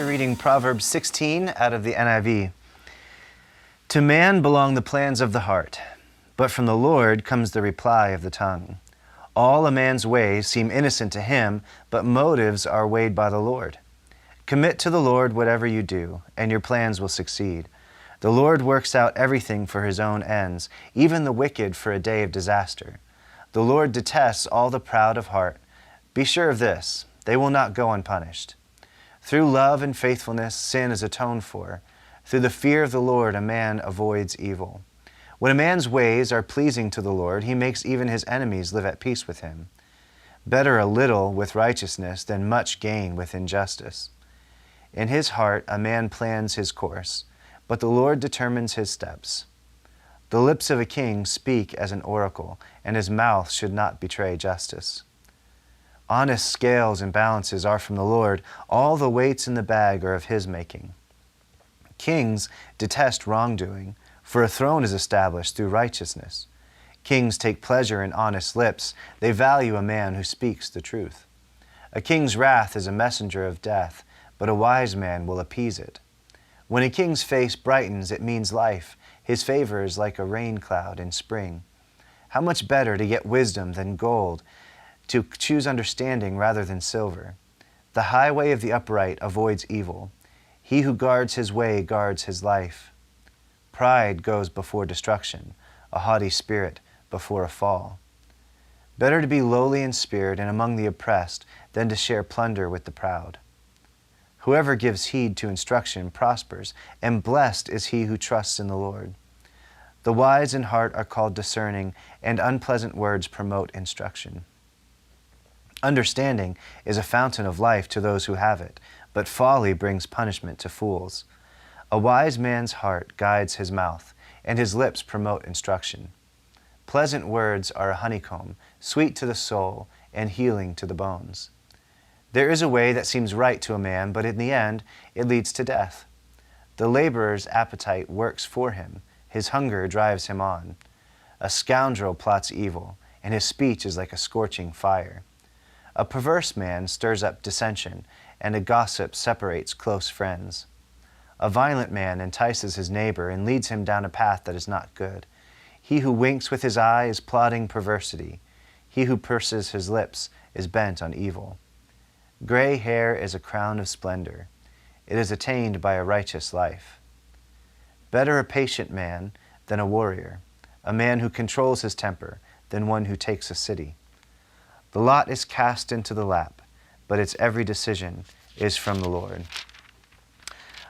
reading Proverbs 16 out of the NIV. To man belong the plans of the heart, but from the Lord comes the reply of the tongue. All a man's ways seem innocent to him, but motives are weighed by the Lord. Commit to the Lord whatever you do, and your plans will succeed. The Lord works out everything for his own ends, even the wicked for a day of disaster. The Lord detests all the proud of heart. Be sure of this, they will not go unpunished. Through love and faithfulness, sin is atoned for. Through the fear of the Lord, a man avoids evil. When a man's ways are pleasing to the Lord, he makes even his enemies live at peace with him. Better a little with righteousness than much gain with injustice. In his heart a man plans his course, but the Lord determines his steps. The lips of a king speak as an oracle, and his mouth should not betray justice. Honest scales and balances are from the Lord. All the weights in the bag are of his making. Kings detest wrongdoing, for a throne is established through righteousness. Kings take pleasure in honest lips. They value a man who speaks the truth. A king's wrath is a messenger of death, but a wise man will appease it. When a king's face brightens, it means life. His favor is like a rain cloud in spring. How much better to get wisdom than gold, to choose understanding rather than silver. The highway of the upright avoids evil. He who guards his way guards his life. Pride goes before destruction, a haughty spirit before a fall. Better to be lowly in spirit and among the oppressed than to share plunder with the proud. Whoever gives heed to instruction prospers, and blessed is he who trusts in the Lord. The wise in heart are called discerning, and unpleasant words promote instruction. Understanding is a fountain of life to those who have it, but folly brings punishment to fools. A wise man's heart guides his mouth, and his lips promote instruction. Pleasant words are a honeycomb, sweet to the soul and healing to the bones. There is a way that seems right to a man, but in the end it leads to death. The laborer's appetite works for him, his hunger drives him on. A scoundrel plots evil, and his speech is like a scorching fire. A perverse man stirs up dissension, and a gossip separates close friends. A violent man entices his neighbor and leads him down a path that is not good. He who winks with his eye is plotting perversity. He who purses his lips is bent on evil. Gray hair is a crown of splendor. It is attained by a righteous life. Better a patient man than a warrior, a man who controls his temper than one who takes a city. The lot is cast into the lap, but its every decision is from the Lord.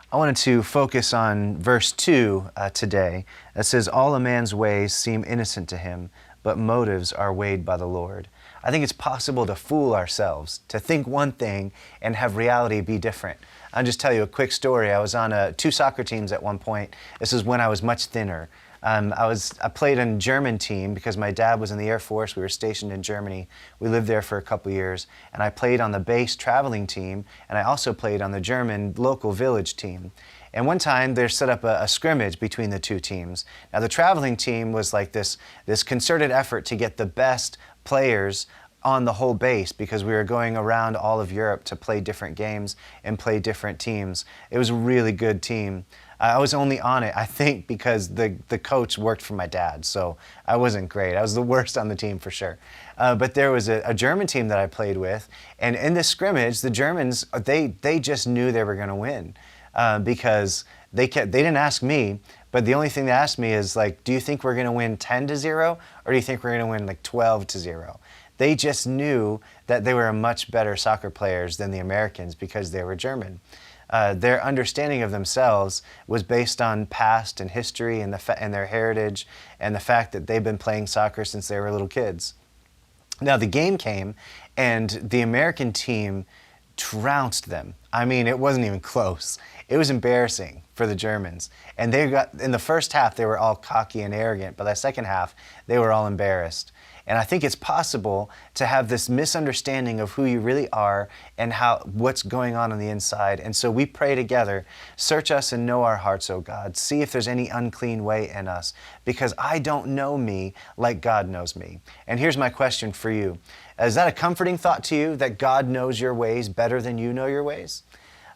I wanted to focus on verse 2 today. That says, all a man's ways seem innocent to him, but motives are weighed by the Lord. I think it's possible to fool ourselves, to think one thing and have reality be different. I'll just tell you a quick story. I was on 2 soccer teams at one point. This is when I was much thinner. I played on a German team because my dad was in the Air Force. We were stationed in Germany. We lived there for a couple years. And I played on the base traveling team, and I also played on the German local village team. And one time they set up a scrimmage between the 2 teams. Now the traveling team was like this concerted effort to get the best players on the whole base because we were going around all of Europe to play different games and play different teams. It was a really good team. I was only on it, I think, because the coach worked for my dad, so I wasn't great. I was the worst on the team for sure. But there was a German team that I played with, and in this scrimmage, the Germans, they just knew they were going to win because they didn't ask me, but the only thing they asked me is like, do you think we're going to win 10-0, or do you think we're going to win like 12-0? They just knew that they were much better soccer players than the Americans because they were German. Their understanding of themselves was based on past and history and their heritage and the fact that they've been playing soccer since they were little kids. Now the game came and the American team trounced them. I mean, it wasn't even close. It was embarrassing for the Germans. And in the first half, they were all cocky and arrogant, but the second half, they were all embarrassed. And I think it's possible to have this misunderstanding of who you really are and what's going on the inside. And so we pray together, search us and know our hearts, O God. See if there's any unclean way in us, because I don't know me like God knows me. And here's my question for you. Is that a comforting thought to you, that God knows your ways better than you know your ways?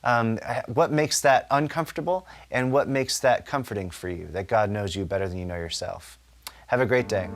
What makes that uncomfortable and what makes that comforting for you, that God knows you better than you know yourself. Have a great day.